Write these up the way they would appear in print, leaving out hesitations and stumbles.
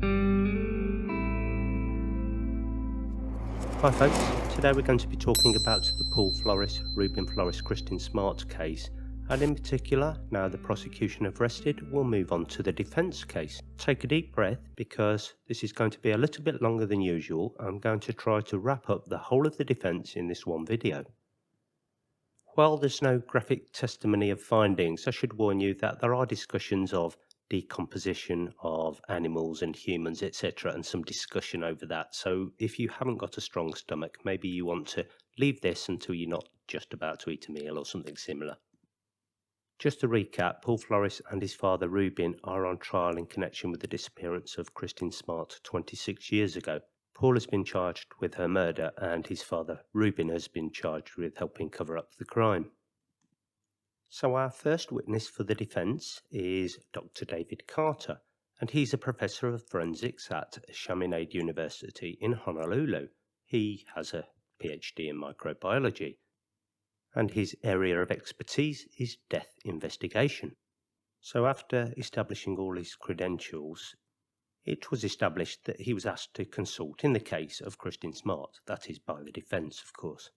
Hi folks, today we're going to be talking about the Paul Flores, Ruben Flores, Kristin Smart case, and in particular, now the prosecution have rested, we'll move on to the defence case. Take a deep breath because this is going to be a little bit longer than usual. I'm going to try to wrap up the whole of the defence in this one video. While there's no graphic testimony of findings, I should warn you that there are discussions of decomposition of animals and humans, etc., and some discussion over that. So if you haven't got a strong stomach, maybe you want to leave this until you're not just about to eat a meal or something similar. Just to recap, Paul Flores and his father Ruben are on trial in connection with the disappearance of Kristin Smart 26 years ago. Paul has been charged with her murder and his father Ruben has been charged with helping cover up the crime. So our first witness for the defence is Dr. David Carter, and he's a professor of forensics at Chaminade University in Honolulu. He has a PhD in microbiology, and his area of expertise is death investigation. So after establishing all his credentials, it was established that he was asked to consult in the case of Kristin Smart, that is by the defence of course.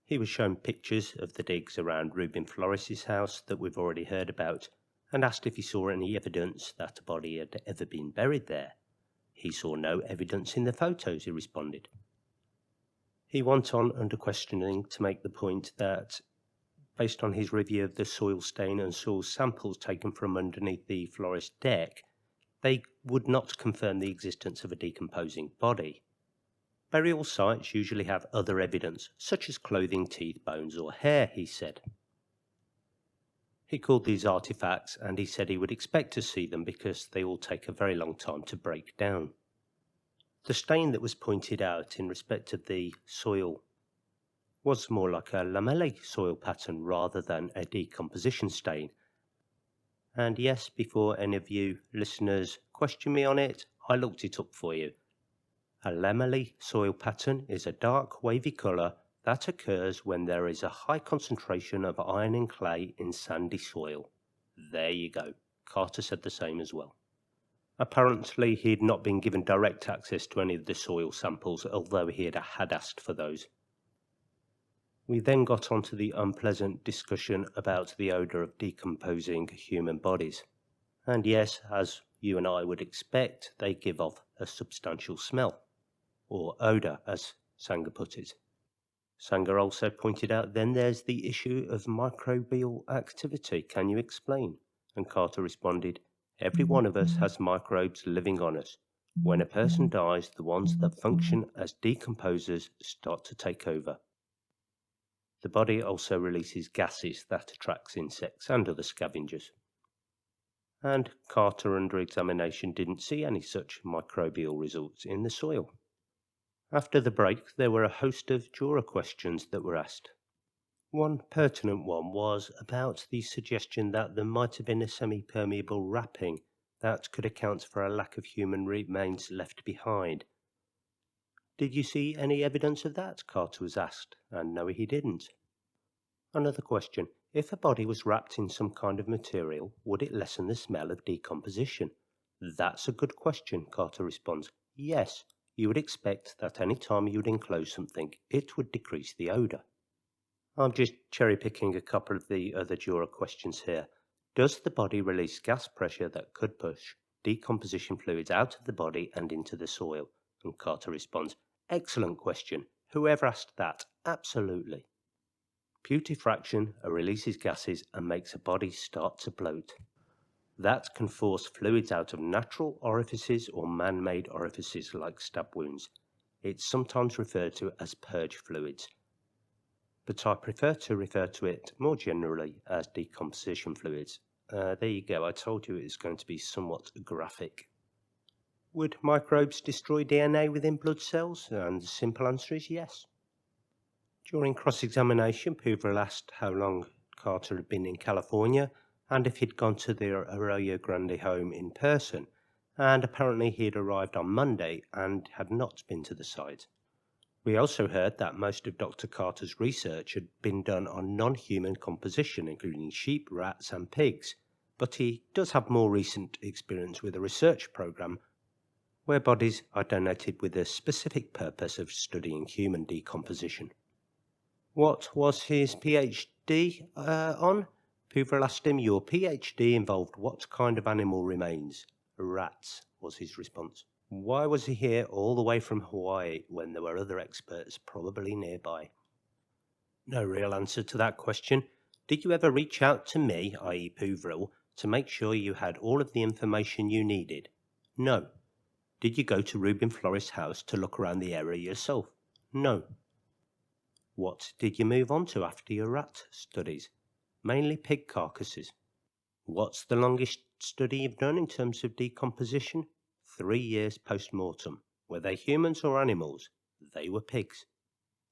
He was shown pictures of the digs around Ruben Flores' house that we've already heard about, and asked if he saw any evidence that a body had ever been buried there. He saw no evidence in the photos, he responded. He went on under questioning to make the point that, based on his review of the soil stain and soil samples taken from underneath the Flores deck, they would not confirm the existence of a decomposing body. Burial sites usually have other evidence, such as clothing, teeth, bones or hair, he said. He called these artifacts and he said he would expect to see them because they all take a very long time to break down. The stain that was pointed out in respect of the soil was more like a lamellae soil pattern rather than a decomposition stain. And yes, before any of you listeners question me on it, I looked it up for you. A lamellae soil pattern is a dark wavy colour that occurs when there is a high concentration of iron and clay in sandy soil. There you go. Carter said the same as well. Apparently he had not been given direct access to any of the soil samples, although he had asked for those. We then got on to the unpleasant discussion about the odour of decomposing human bodies. And yes, as you and I would expect, they give off a substantial smell, or odour, as Sanger put it. Sanger also pointed out then there's the issue of microbial activity. Can you explain? And Carter responded, every one of us has microbes living on us. When a person dies, the ones that function as decomposers start to take over. The body also releases gases that attracts insects and other scavengers. And Carter, under examination, didn't see any such microbial results in the soil. After the break, there were a host of juror questions that were asked. One pertinent one was about the suggestion that there might have been a semi-permeable wrapping that could account for a lack of human remains left behind. Did you see any evidence of that? Carter was asked, and no, he didn't. Another question. If a body was wrapped in some kind of material, would it lessen the smell of decomposition? That's a good question, Carter responds. Yes, you would expect that any time you would enclose something, it would decrease the odour. I'm just cherry-picking a couple of the other juror questions here. Does the body release gas pressure that could push decomposition fluids out of the body and into the soil? And Carter responds, excellent question. Whoever asked that? Absolutely. Putrefaction releases gases and makes a body start to bloat. That can force fluids out of natural orifices or man-made orifices like stab wounds. It's sometimes referred to as purge fluids, but I prefer to refer to it more generally as decomposition fluids. There you go, I told you it was going to be somewhat graphic. Would microbes destroy DNA within blood cells? And the simple answer is yes. During cross-examination, people asked how long Carter had been in California and if he'd gone to the Arroyo Grande home in person, and apparently he had arrived on Monday and had not been to the site. We also heard that most of Dr. Carter's research had been done on non-human composition, including sheep, rats and pigs, but he does have more recent experience with a research program where bodies are donated with a specific purpose of studying human decomposition. What was his PhD on? People asked him, "Your PhD involved what kind of animal remains?" "Rats," was his response. Why was he here all the way from Hawaii when there were other experts probably nearby? No real answer to that question. Did you ever reach out to me, i.e. Poovril, to make sure you had all of the information you needed? No. Did you go to Reuben Flores' house to look around the area yourself? No. What did you move on to after your rat studies? Mainly pig carcasses. What's the longest study you've done in terms of decomposition? 3 years post-mortem. Were they humans or animals? They were pigs.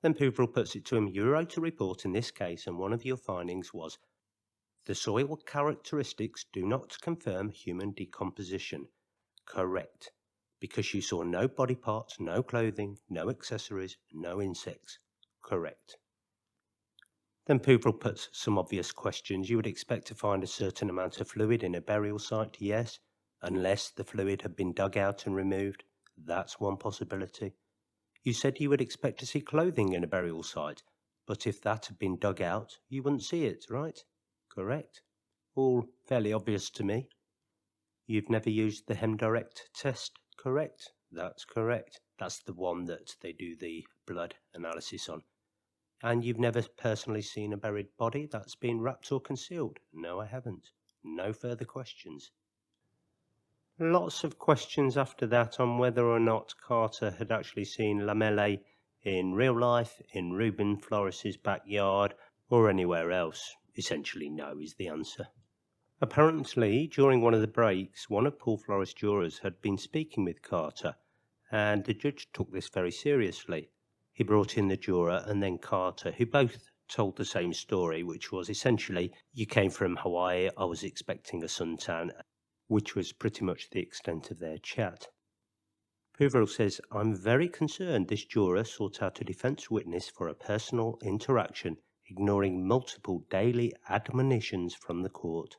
Then Poovril puts it to him, "You wrote a report in this case and one of your findings was, the soil characteristics do not confirm human decomposition." Correct. Because you saw no body parts, no clothing, no accessories, no insects. Correct. Then Poovril puts some obvious questions. You would expect to find a certain amount of fluid in a burial site, yes, unless the fluid had been dug out and removed. That's one possibility. You said you would expect to see clothing in a burial site, but if that had been dug out, you wouldn't see it, right? Correct. All fairly obvious to me. You've never used the HemDirect test, correct? That's correct. That's the one that they do the blood analysis on. And you've never personally seen a buried body that's been wrapped or concealed? No, I haven't. No further questions. Lots of questions after that on whether or not Carter had actually seen Lamele in real life, in Reuben Flores' backyard, or anywhere else. Essentially no is the answer. Apparently, during one of the breaks, one of Paul Flores' jurors had been speaking with Carter, and the judge took this very seriously. He brought in the juror and then Carter, who both told the same story, which was essentially, "You came from Hawaii, I was expecting a suntan," which was pretty much the extent of their chat. Poovril says, "I'm very concerned this juror sought out a defense witness for a personal interaction, ignoring multiple daily admonitions from the court."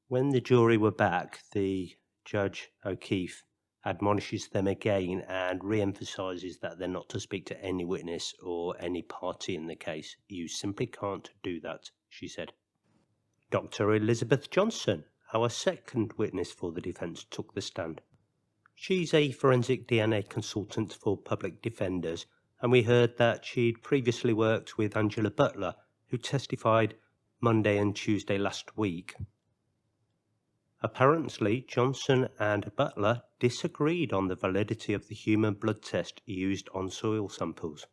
When the jury were back, the Judge O'Keefe admonishes them again and re-emphasises that they're not to speak to any witness or any party in the case. "You simply can't do that," she said. Dr. Elizabeth Johnson, our second witness for the defence, took the stand. She's a forensic DNA consultant for public defenders, and we heard that she'd previously worked with Angela Butler, who testified Monday and Tuesday last week. Apparently, Johnson and Butler disagreed on the validity of the human blood test used on soil samples.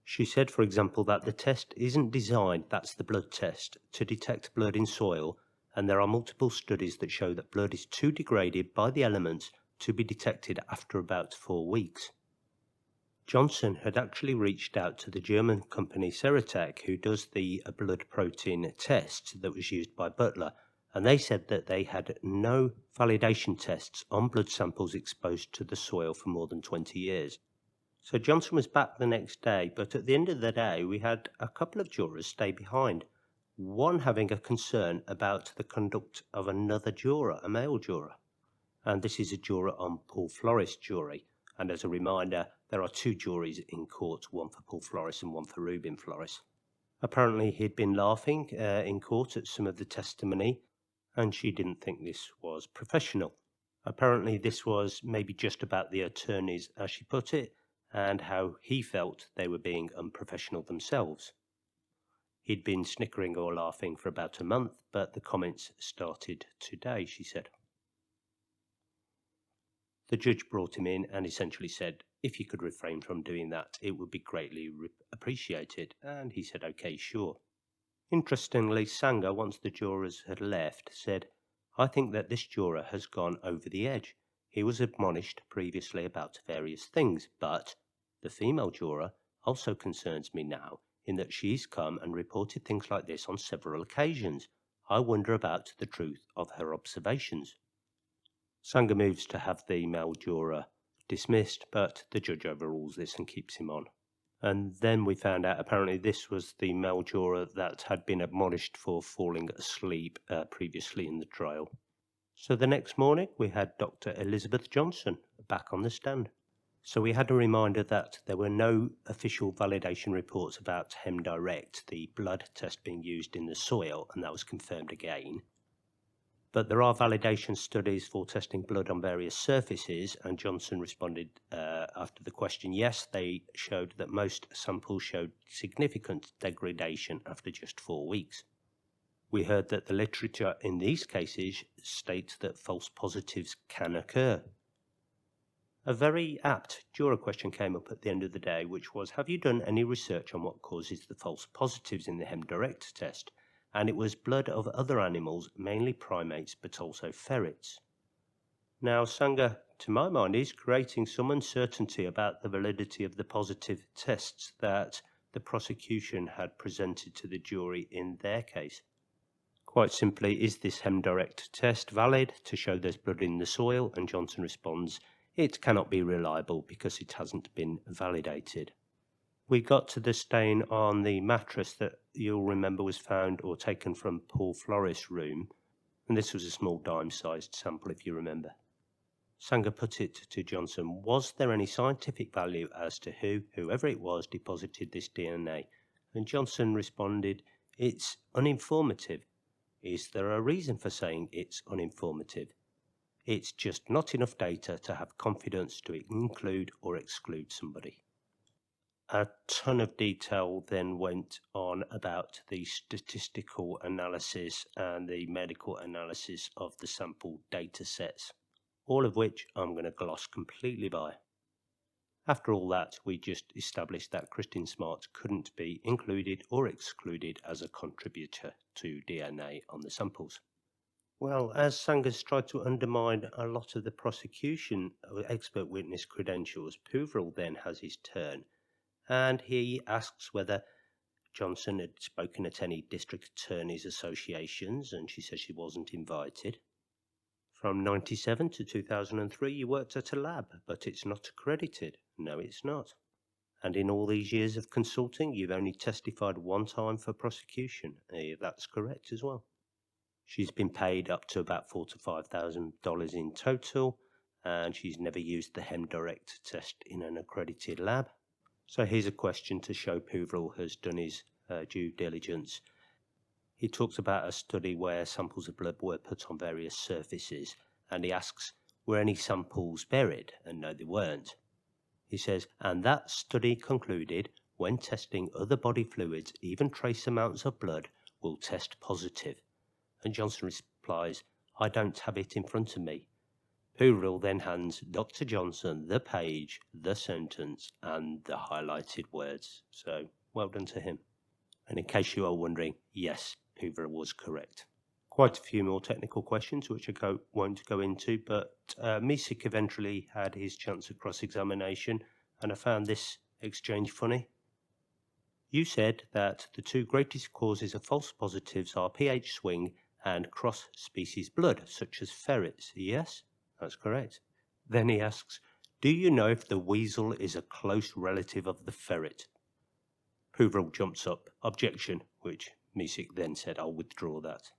She said, for example, that the test isn't designed, that's the blood test, to detect blood in soil, and there are multiple studies that show that blood is too degraded by the elements to be detected after about 4 weeks. Johnson had actually reached out to the German company Ceratec, who does the blood protein test that was used by Butler, and they said that they had no validation tests on blood samples exposed to the soil for more than 20 years. So Johnson was back the next day, but at the end of the day, we had a couple of jurors stay behind, one having a concern about the conduct of another juror, a male juror. And this is a juror on Paul Flores' jury. And as a reminder, there are 2 juries in court, one for Paul Flores and one for Reuben Flores. Apparently he'd been laughing in court at some of the testimony, and she didn't think this was professional. Apparently this was maybe just about the attorneys, as she put it, and how he felt they were being unprofessional themselves. He'd been snickering or laughing for about a month, but the comments started today, she said. The judge brought him in and essentially said, if you could refrain from doing that, it would be greatly appreciated, and he said, okay, sure. Interestingly, Sanger, once the jurors had left, said, I think that this juror has gone over the edge. He was admonished previously about various things, but the female juror also concerns me now in that she's come and reported things like this on several occasions. I wonder about the truth of her observations. Sanger moves to have the male juror dismissed, but the judge overrules this and keeps him on. And then we found out apparently this was the male juror that had been admonished for falling asleep previously in the trial. So the next morning we had Dr. Elizabeth Johnson, back on the stand. So we had a reminder that there were no official validation reports about HemDirect, the blood test being used in the soil, and that was confirmed again. But there are validation studies for testing blood on various surfaces, and Johnson responded after the question, yes, they showed that most samples showed significant degradation after just 4 weeks. We heard that the literature in these cases states that false positives can occur. A very apt juror question came up at the end of the day, which was, have you done any research on what causes the false positives in the HemDirect test? And it was blood of other animals, mainly primates, but also ferrets. Now, Sanger, to my mind, is creating some uncertainty about the validity of the positive tests that the prosecution had presented to the jury in their case. Quite simply, is this HemDirect test valid to show there's blood in the soil? And Johnson responds, it cannot be reliable because it hasn't been validated. We got to the stain on the mattress that you'll remember was found or taken from Paul Flores' room, and this was a small dime-sized sample if you remember. Sanger put it to Johnson, was there any scientific value as to whoever it was, deposited this DNA? And Johnson responded, it's uninformative. Is there a reason for saying it's uninformative? It's just not enough data to have confidence to include or exclude somebody. A ton of detail then went on about the statistical analysis and the medical analysis of the sample data sets, all of which I'm going to gloss completely by. After all that, we just established that Kristin Smart couldn't be included or excluded as a contributor to DNA on the samples. Well, as Sanger's tried to undermine a lot of the prosecution expert witness credentials, Puvrell then has his turn, and he asks whether Johnson had spoken at any district attorneys associations, and she says she wasn't invited. From 1997 to 2003, you worked at a lab, but it's not accredited. No, it's not. And in all these years of consulting, you've only testified one time for prosecution. That's correct as well. She's been paid up to about $4,000 to $5,000 in total, and she's never used the HemDirect test in an accredited lab. So here's a question to show Puvrell has done his due diligence. He talks about a study where samples of blood were put on various surfaces, and he asks, were any samples buried? And no, they weren't. He says, and that study concluded when testing other body fluids, even trace amounts of blood will test positive. And Johnson replies, I don't have it in front of me. Puvrell then hands Dr. Johnson the page, the sentence, and the highlighted words. So, well done to him. And in case you are wondering, yes, Puvrell was correct. Quite a few more technical questions, which I won't go into, but Misik eventually had his chance of cross-examination, and I found this exchange funny. You said that the two greatest causes of false positives are pH swing and cross-species blood, such as ferrets. Yes, that's correct. Then he asks, do you know if the weasel is a close relative of the ferret? Puvrell jumps up, objection, which Misik then said, I'll withdraw that.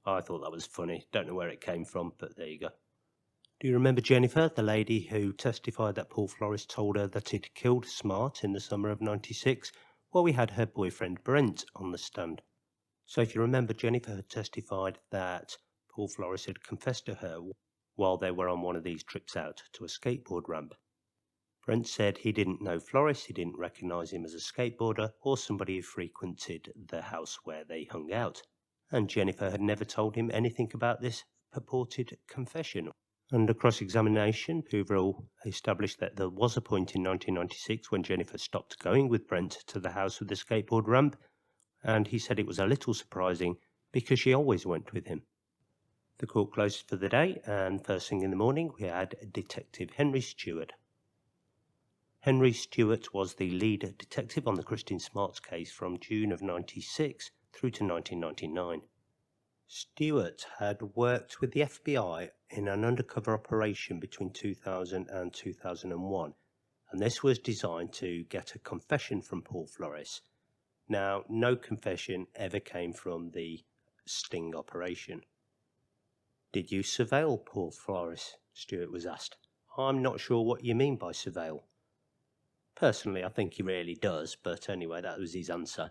I thought that was funny. Don't know where it came from, but there you go. Do you remember Jennifer, the lady who testified that Paul Flores told her that he'd killed Smart in the summer of '96? Well, we had her boyfriend Brent on the stand. So if you remember, Jennifer had testified that Paul Flores had confessed to her while they were on one of these trips out to a skateboard ramp. Brent said he didn't know Flores, he didn't recognise him as a skateboarder or somebody who frequented the house where they hung out. And Jennifer had never told him anything about this purported confession. Under cross-examination, Puvrell established that there was a point in 1996 when Jennifer stopped going with Brent to the house with the skateboard ramp, and he said it was a little surprising because she always went with him. The court closed for the day, and first thing in the morning we had Detective Henry Stewart. Henry Stewart was the lead detective on the Kristin Smart case from June of '96 through to 1999. Stewart had worked with the FBI in an undercover operation between 2000 and 2001, and this was designed to get a confession from Paul Flores. Now, no confession ever came from the sting operation. Did you surveil Paul Flores? Stewart was asked. I'm not sure what you mean by surveil. Personally, I think he really does, but anyway, that was his answer.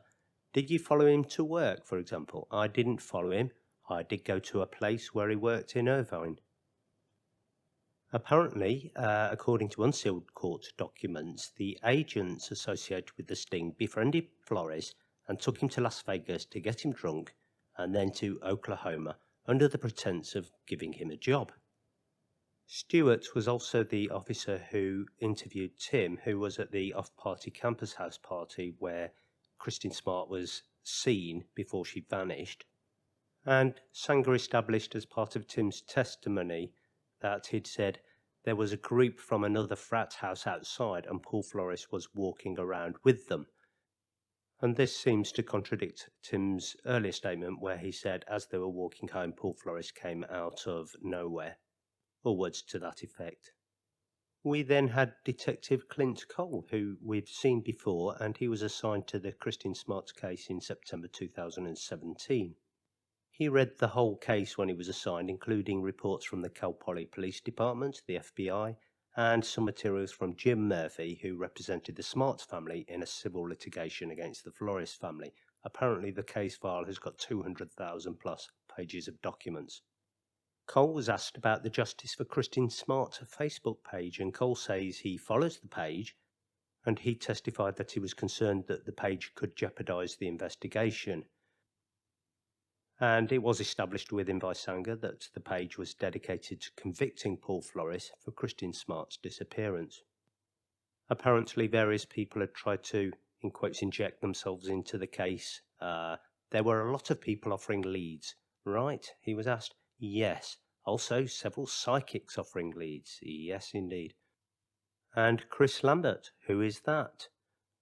Did you follow him to work, for example? I didn't follow him. I did go to a place where he worked in Irvine. Apparently, according to unsealed court documents, the agents associated with the sting befriended Flores and took him to Las Vegas to get him drunk and then to Oklahoma under the pretense of giving him a job. Stewart was also the officer who interviewed Tim, who was at the off-party campus house party where Kristin Smart was seen before she vanished. And Sanger established as part of Tim's testimony that he'd said there was a group from another frat house outside and Paul Flores was walking around with them. And this seems to contradict Tim's earlier statement where he said as they were walking home, Paul Flores came out of nowhere, or words to that effect. We then had Detective Clint Cole, who we've seen before, and he was assigned to the Kristin Smart case in September 2017. He read the whole case when he was assigned, including reports from the Cal Poly Police Department, the FBI, and some materials from Jim Murphy, who represented the Smart family in a civil litigation against the Flores family. Apparently, the case file has got 200,000 plus pages of documents. Cole was asked about the Justice for Kristin Smart Facebook page, and Cole says he follows the page, and he testified that he was concerned that the page could jeopardize the investigation. And it was established with him by Sanger that the page was dedicated to convicting Paul Flores for Kristin Smart's disappearance. Apparently, various people had tried to, in quotes, inject themselves into the case. There were a lot of people offering leads. Right? He was asked. Yes. Also, several psychics offering leads. Yes, indeed. And Chris Lambert. Who is that?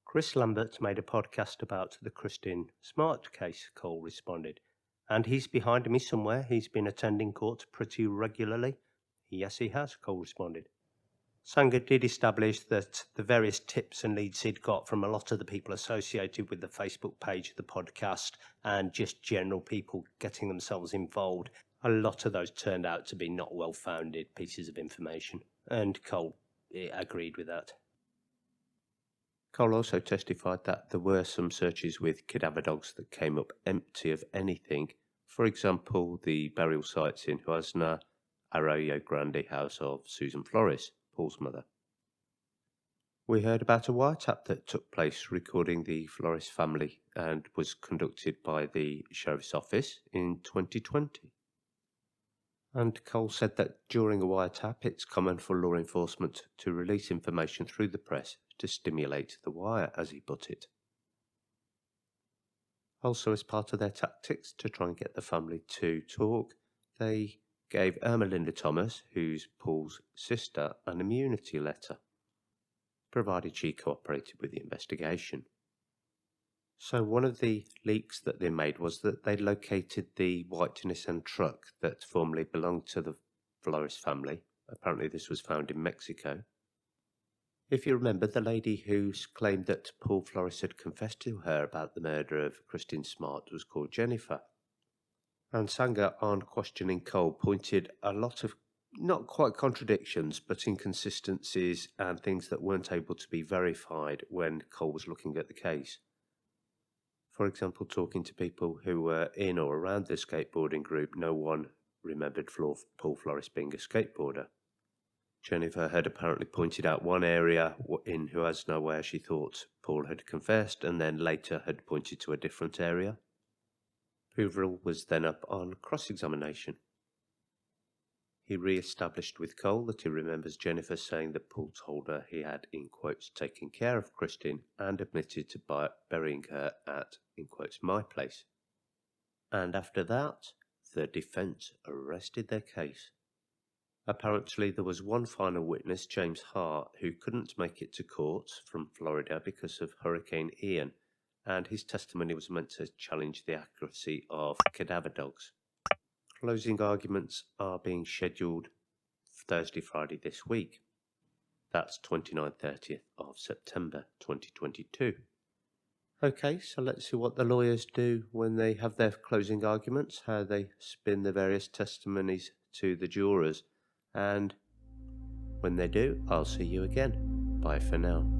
Chris Lambert made a podcast about the Kristin Smart case, Cole responded. And he's behind me somewhere. He's been attending court pretty regularly. Yes, he has, Cole responded. Sanger did establish that the various tips and leads he'd got from a lot of the people associated with the Facebook page, the podcast, and just general people getting themselves involved, a lot of those turned out to be not well-founded pieces of information. And Cole agreed with that. Cole also testified that there were some searches with cadaver dogs that came up empty of anything. For example, the burial sites in Huasna, Arroyo Grande house of Susan Flores, Paul's mother. We heard about a wiretap that took place recording the Flores family and was conducted by the Sheriff's Office in 2020. And Cole said that during a wiretap, it's common for law enforcement to release information through the press to stimulate the wire, as he put it. Also, as part of their tactics to try and get the family to talk, they gave Irma Linda Thomas, who's Paul's sister, an immunity letter, provided she cooperated with the investigation. So one of the leaks that they made was that they located the white Nissan truck that formerly belonged to the Flores family. Apparently this was found in Mexico. If you remember, the lady who claimed that Paul Flores had confessed to her about the murder of Kristin Smart was called Jennifer. And Sanger, on questioning Cole, pointed a lot of, not quite contradictions, but inconsistencies and things that weren't able to be verified when Cole was looking at the case. For example, talking to people who were in or around the skateboarding group, no one remembered Paul Flores being a skateboarder. Jennifer had apparently pointed out one area in Huasna where she thought Paul had confessed, and then later had pointed to a different area. Hooverall was then up on cross-examination. He re-established with Cole that he remembers Jennifer saying that Paul told her he had, in quotes, taken care of Kristin, and admitted to burying her at, in quotes, my place. And after that, the defence arrested their case. Apparently there was one final witness, James Hart, who couldn't make it to court from Florida because of Hurricane Ian, and his testimony was meant to challenge the accuracy of cadaver dogs. Closing arguments are being scheduled Thursday, Friday this week. That's 29th, 30th of September 2022. Okay, so let's see what the lawyers do when they have their closing arguments, how they spin the various testimonies to the jurors. And When they do, I'll see you again. Bye for now.